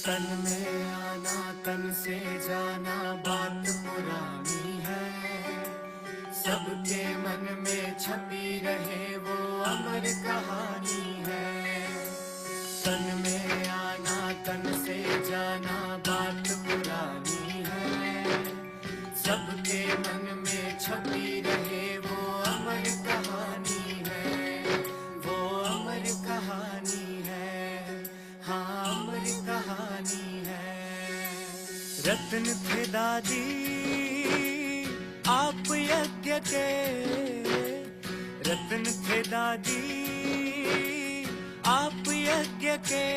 तन में आना तन से जाना बात पुरानी है, सबके मन में छपी रहे वो अमर कहानी है। तन में आना तन से जाना बात पुरानी है, सबके मन में छपी रहे वो अमर कहानी है, वो अमर कहानी है, हाँ अमर कहानी है। रत्न थे दादी आप यज्ञ के, रत्न थे दादी आप यज्ञ के,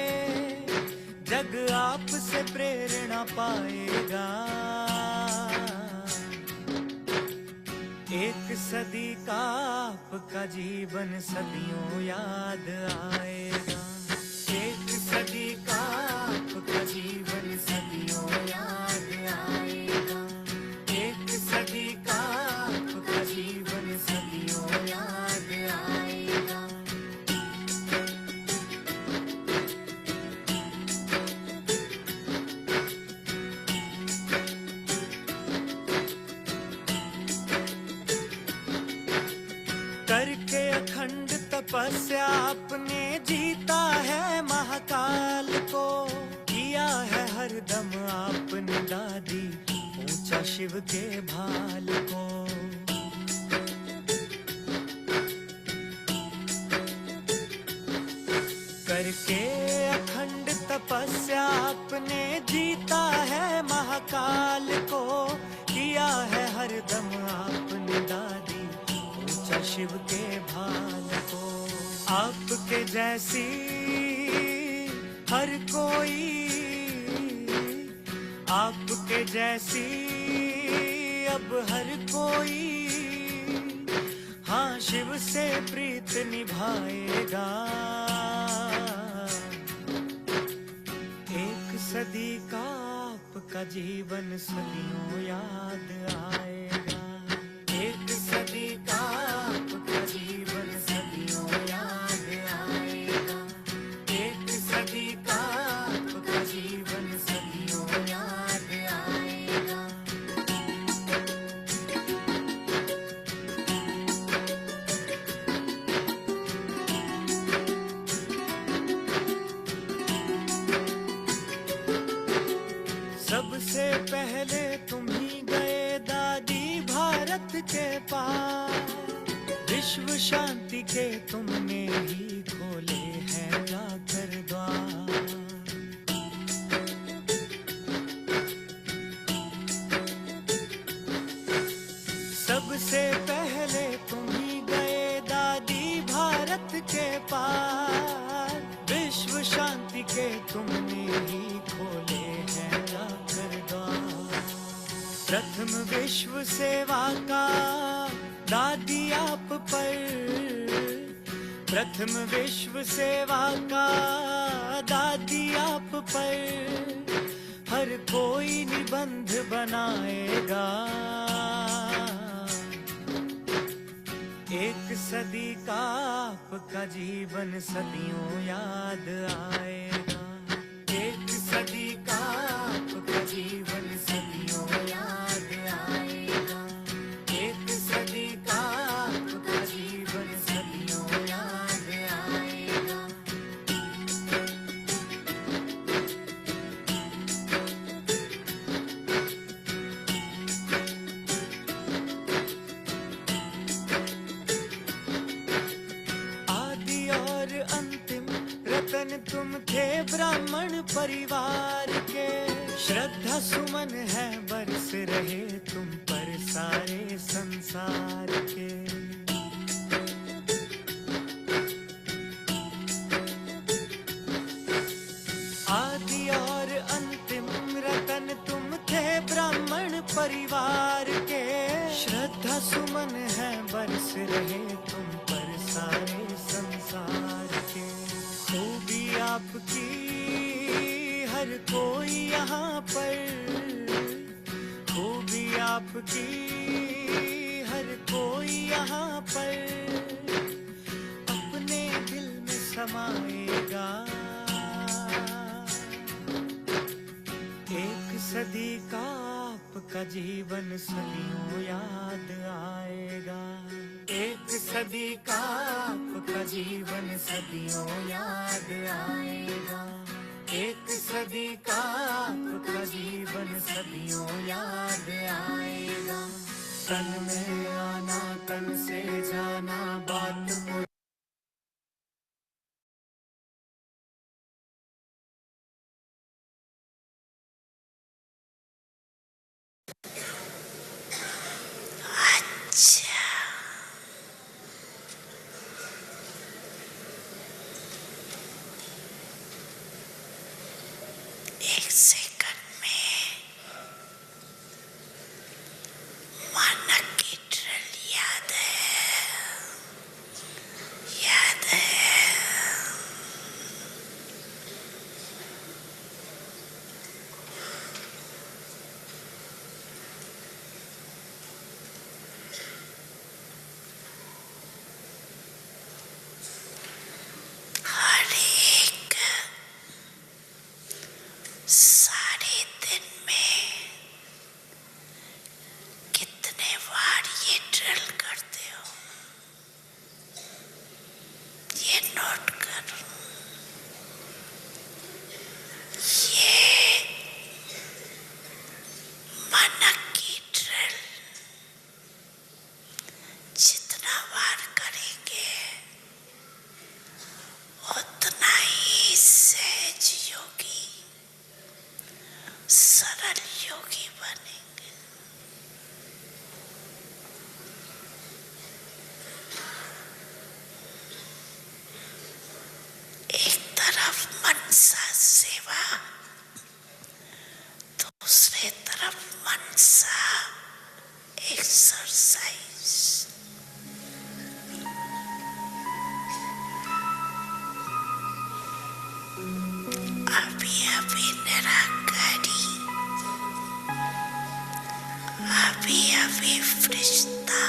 जग आपसे प्रेरणा पाएगा। एक सदी का आपका जीवन सदियों याद आएगा, एक सदी का आपका जीवन सदियों याद आएगा, एक सदी का आपका जीवन सदियों याद आएगा। करके अखंड तपस्या आपने जीता है महाकाल को, किया है हरदम आपने दादी ऊंचा शिव के भाल को। करके अखंड तपस्या आपने जीता है महाकाल को, किया है हरदम आपने दादी ऊंचा शिव के भाल को। आपके जैसी हर कोई, आपके जैसी अब हर कोई, हाँ शिव से प्रीत निभाएगा। एक सदी का आपका जीवन सदियों याद आएगा, एक सदी का आपका जीवन सदियों याद आएगा, एक सदी का आपका जीवन सदियों याद आएगा। सबसे पहले तुम ही गए दादी भारत के पार, विश्व शांति के तुमने ही खोले हैं जाकर द्वार। सबसे पहले तुम ही गए दादी भारत के पार, विश्व शांति के तुमने ही खोले हैं जाकर द्वार। प्रथम विश्व सेवा का दादी आप पर, प्रथम विश्व सेवा का दादी आप पर, हर कोई निबंध बनाएगा। एक सदी का आपका जीवन सदियों याद आएगा, एक सदी का आपका जीवन सदियों याद आएगा, एक सदी का आपका जीवन सदियों याद आएगा। आदि और अंतिम रतन तुम थे ब्राह्मण परिवार के, श्रद्धा सुमन है बरस रहे तुम पर सारे संसार के। आदि और अंतिम रतन तुम थे ब्राह्मण परिवार के, श्रद्धा सुमन है बरस रहे तुम पर सारे संसार के। खूबी आपकी हर कोई यहाँ पर, खूबी आपकी हर कोई यहाँ पर, अपने दिल में समाएगा। सदी का आपका जीवन सदियों याद आएगा। एक सदी का आपका जीवन सदियों याद आएगा। एक सदी का आपका जीवन सदियों याद आएगा। तन में आना तन से जाना बात एक सेकंड में मानक की ड्रिल याद है, याद है। हर एक सारे दिन में कितने बार ये ड्रिल करते हो, ये नोट करो। ये मानक की ड्रिल जितना बार करेंगे उतना ही सहज योगी, सरल योगी बनेंगे। एक तरफ मनसा सेवा, दूसरे तरफ मनसा एक्सरसाइज। अभी अभी निराकारी, अभी अभी फरिश्ता,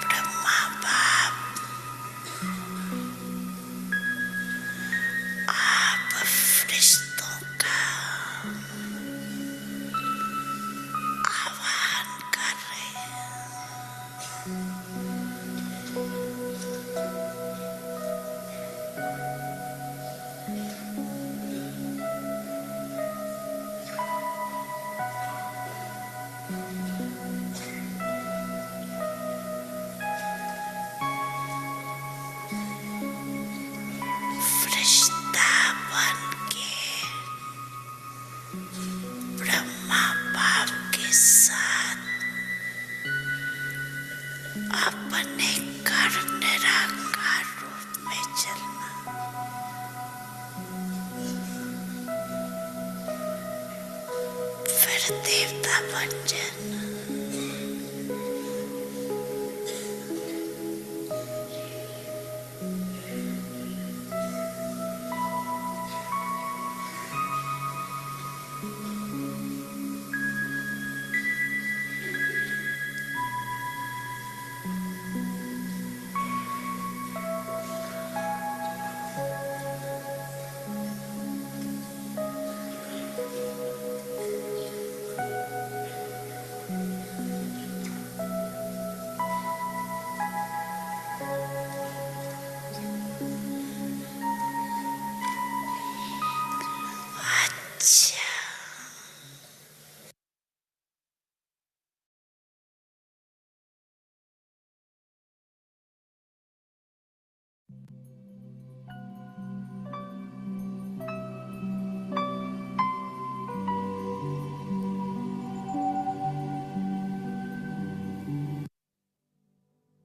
ब्रह्मा बाप, आप फरिश्तों का आह्वान कर रहे हैं। फरिश्ता बन के ब्रह्मा बाप के साथ अपने घर निराकार रूप में चलना। फिर देवता बन जाना। अच्छा,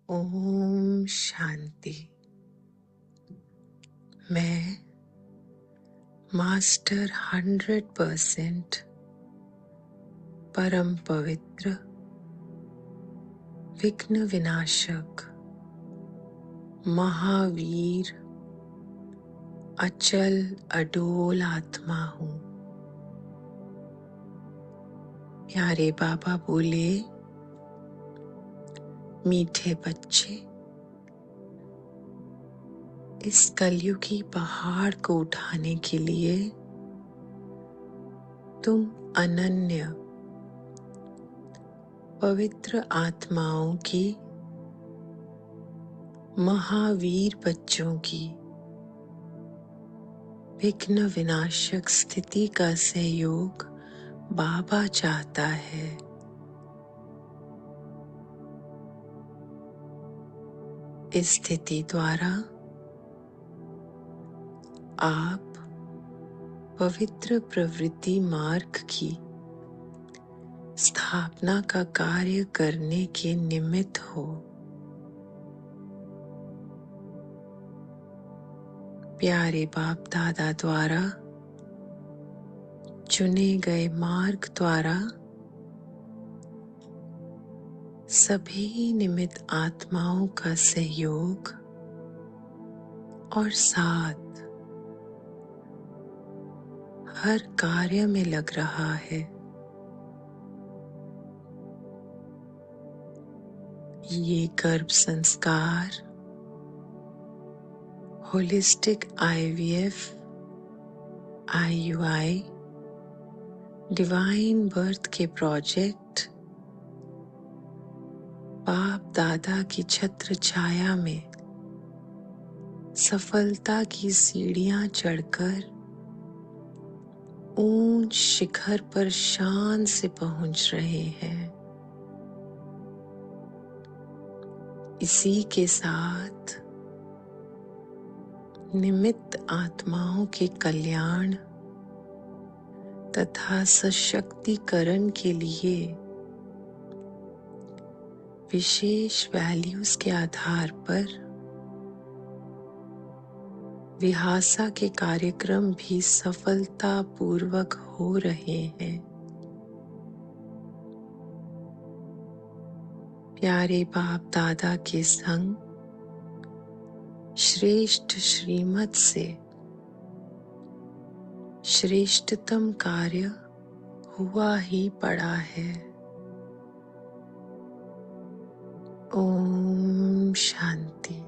ओम शांति। मैं मास्टर 100% परम पवित्र विघ्न विनाशक महावीर अचल अडोल आत्मा हूँ। प्यारे बाबा बोले, मीठे बच्चे, इस कलयुगी पहाड़ को उठाने के लिए तुम अनन्य पवित्र आत्माओं की, महावीर बच्चों की विघ्न विनाशक स्थिति का सहयोग बाबा चाहता है। इस स्थिति द्वारा आप पवित्र प्रवृत्ति मार्ग की स्थापना का कार्य करने के निमित्त हो। प्यारे बाप दादा द्वारा चुने गए मार्ग द्वारा सभी निमित्त आत्माओं का सहयोग और साथ हर कार्य में लग रहा है। ये गर्भ संस्कार holistic IVF, IUI, divine birth के प्रोजेक्ट बाप दादा की छत्र छाया में सफलता की सीढ़ियां चढ़कर ऊंच शिखर पर शान से पहुंच रहे हैं। इसी के साथ निमित्त आत्माओं के कल्याण तथा सशक्तिकरण के लिए विशेष वैल्यूज के आधार पर विहासा के कार्यक्रम भी सफलतापूर्वक हो रहे हैं। प्यारे बाप दादा के संग श्रेष्ठ श्रीमत से श्रेष्ठतम कार्य हुआ ही पड़ा है। ओम शांति।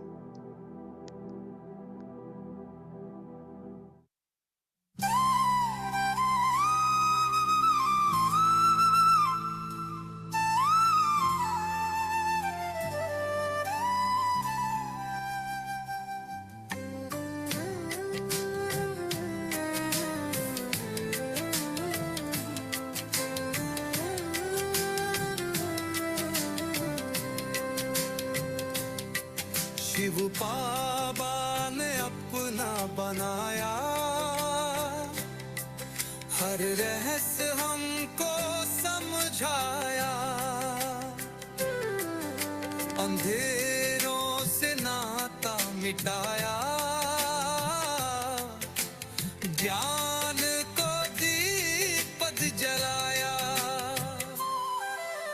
शिव बाबा ने अपना बनाया, हर रहस्य हमको समझाया। अंधेरों से नाता मिटाया, ज्ञान को दीपक जलाया।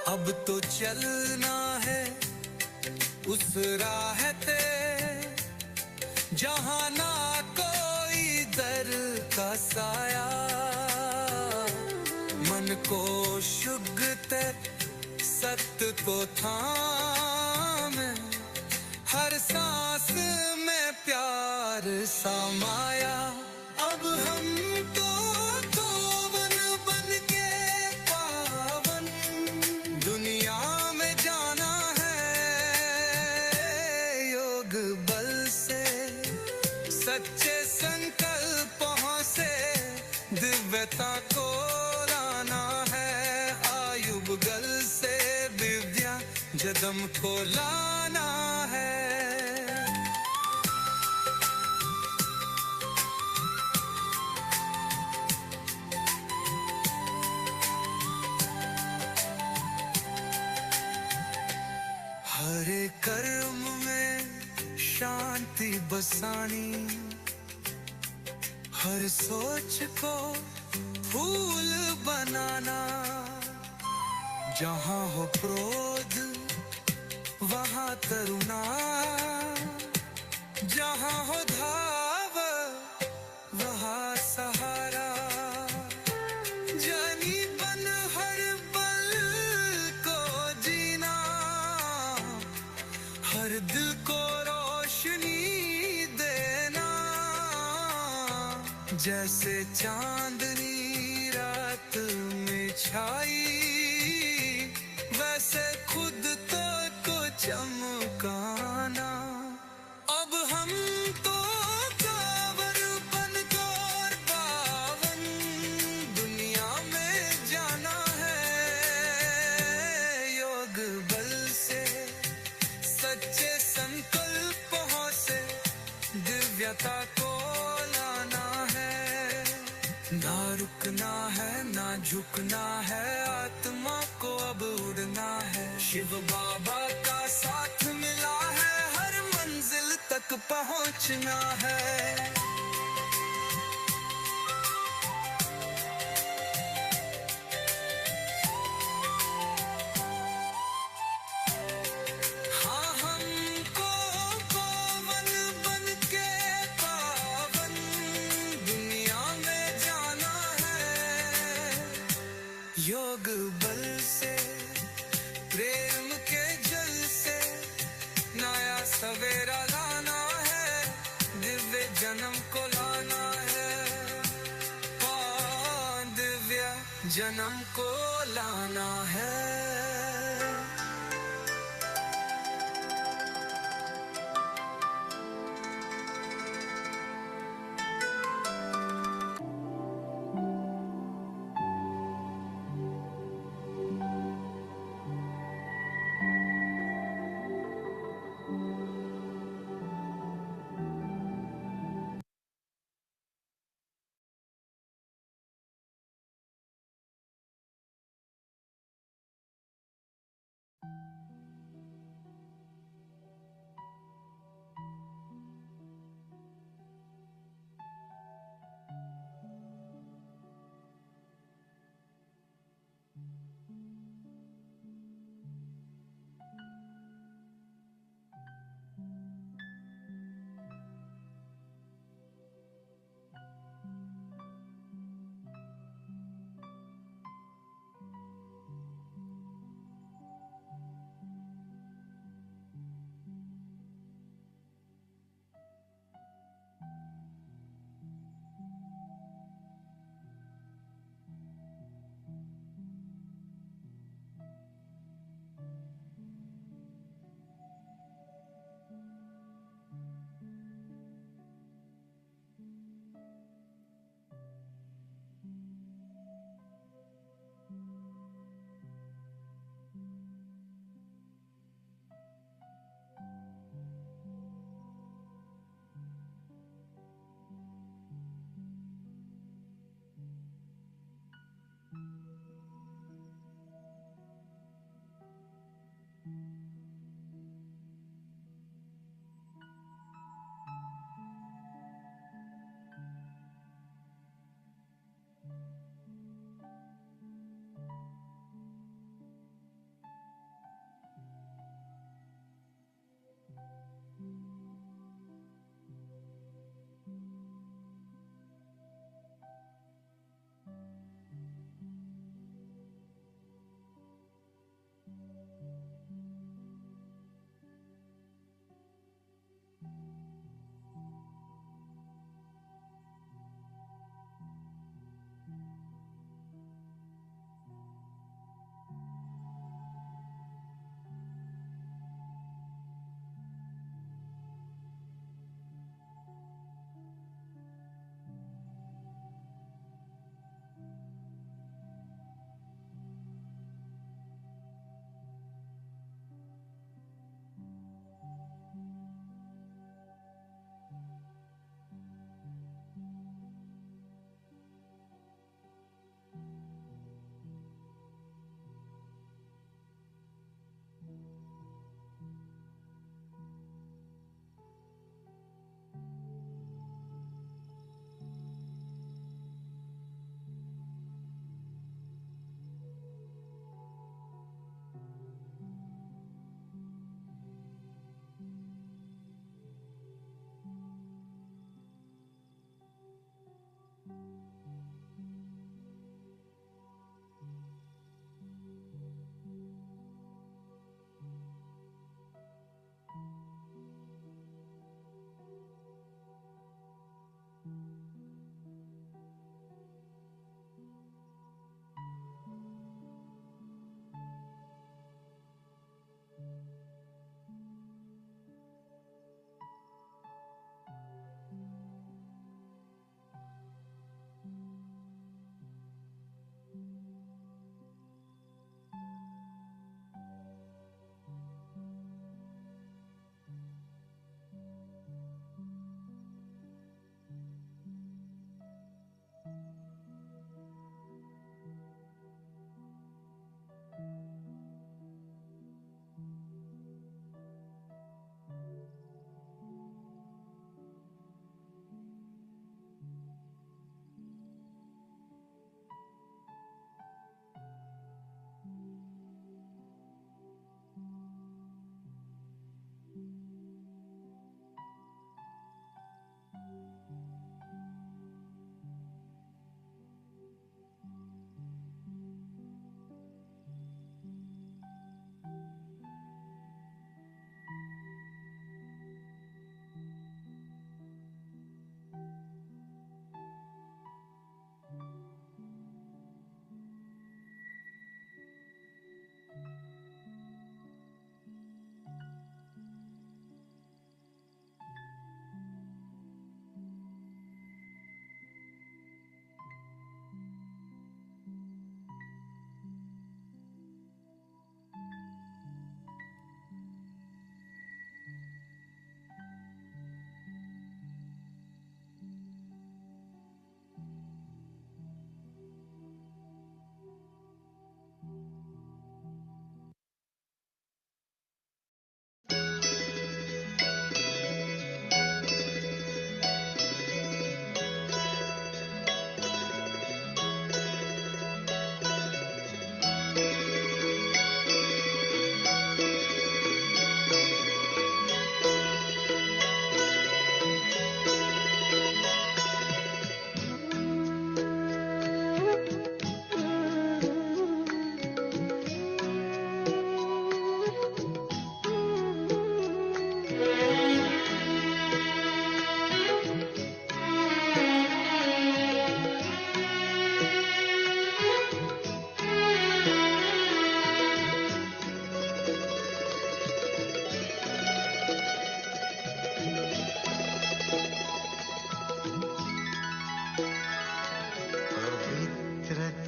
अब तो चलना है उस राह पे जहां ना कोई दर का साया। मन को शुद्ध सत्य को थामे, हर सांस में प्यार समाया। अब हम तो तोवन बन के पावन दुनिया में जाना बल से, सच्चे संकल्पों से दिव्यता को लाना है। आयुबगल से दिव्या जदम को लाना है। हरे कर्म में शांति बसानी, हर सोच को फूल बनाना। जहां हो क्रोध वहां करुणा, जहां हो धाव वहां सहारा। जानी बन हर पल को जीना, जैसे चांदनी रात में छाई, वैसे खुद तो चमकाना। अब हम तो कांवर बनकर और पावन दुनिया में जाना है। योग बल से सच्चे संकल्पों से दिव्यता को लाना है। ना रुकना है ना झुकना है, आत्मा को अब उड़ना है। शिव बाबा का साथ मिला है, हर मंजिल तक पहुंचना है। हाँ, हमको पावन बनके पावन दुनिया में जाना है। योग बल से प्रेम के जल से नया सवेरा लाना है। दिव्य जन्म को लाना है। दिव्य जन्म को लाना है।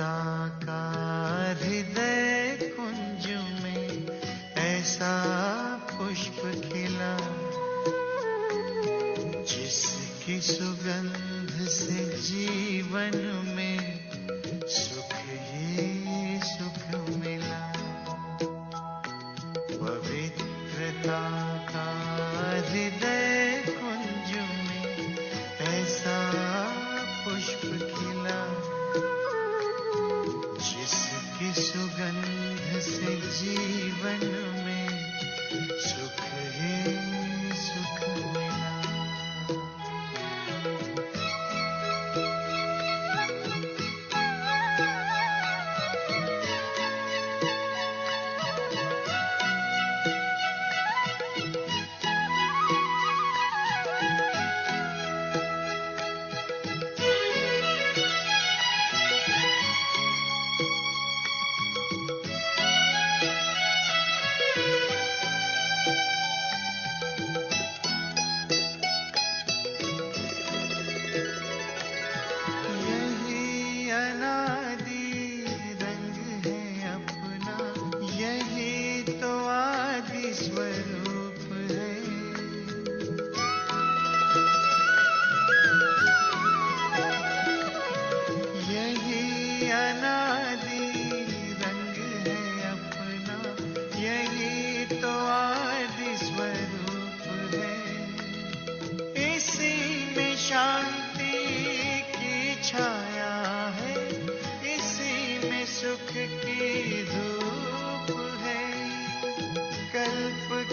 पवित्रता का हृदय कुंज में ऐसा पुष्प खिला, जिसकी सुगंध से जीवन में सुख ही सुख मिला। पवित्रता का हृदय कुंज में ऐसा पुष्प खिला, जिसकी सुगंध से जीवन में सुख ही सुख मिला।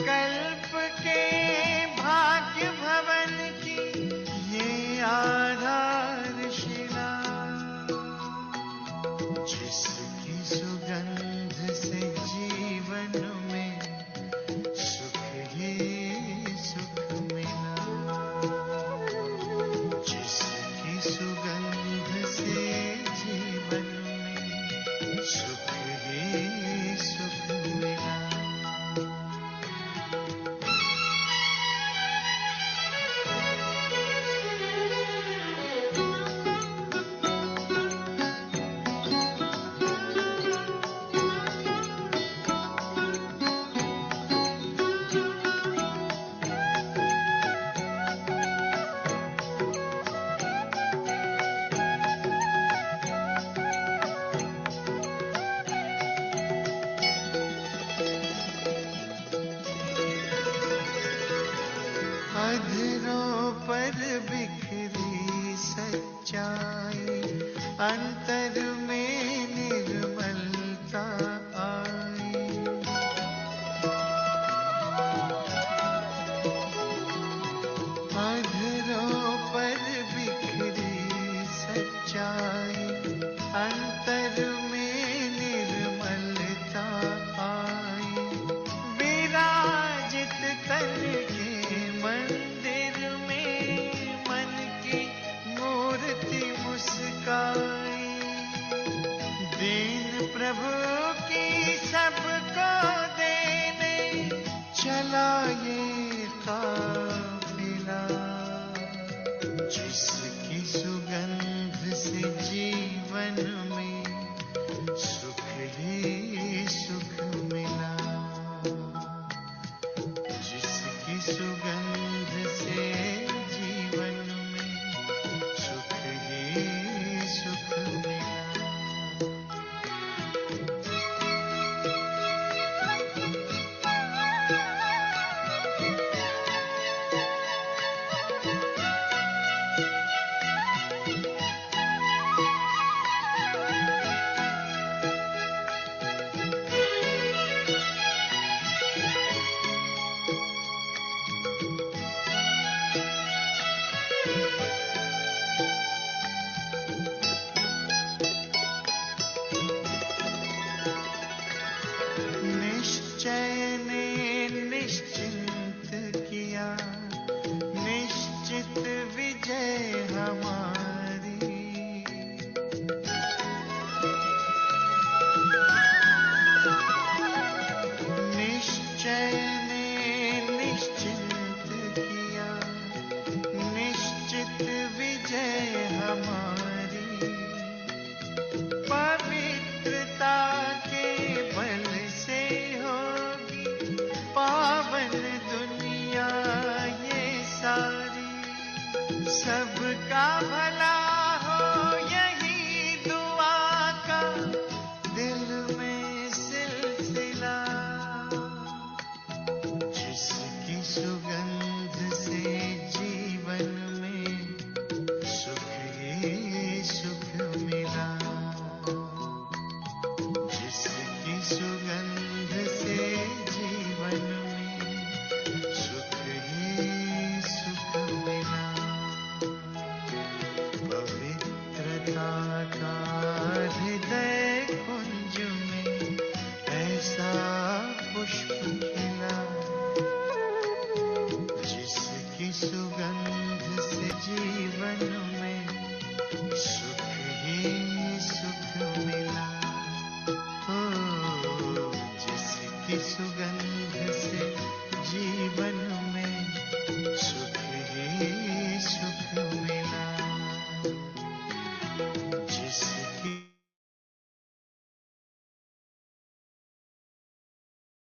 कल्प के भाग्य भवन की ये आधारशिला, जिसकी सुगंध से जीवन में सुख ही सुख मिला, जिसकी सुगंध से जीवन में सुख ही सुख मिला। अधरों पर बिखरी सच्चाई, अंतर में निर्मलता आई। अधरों पर बिखरी सच्चाई, अंतर में निर्मलता आई। विराजित तन मंदिर में मन की मूर्ति मुस्काई, दीन प्रभु की सबको देने चला ये काफिला, जिसकी सुगंध से जी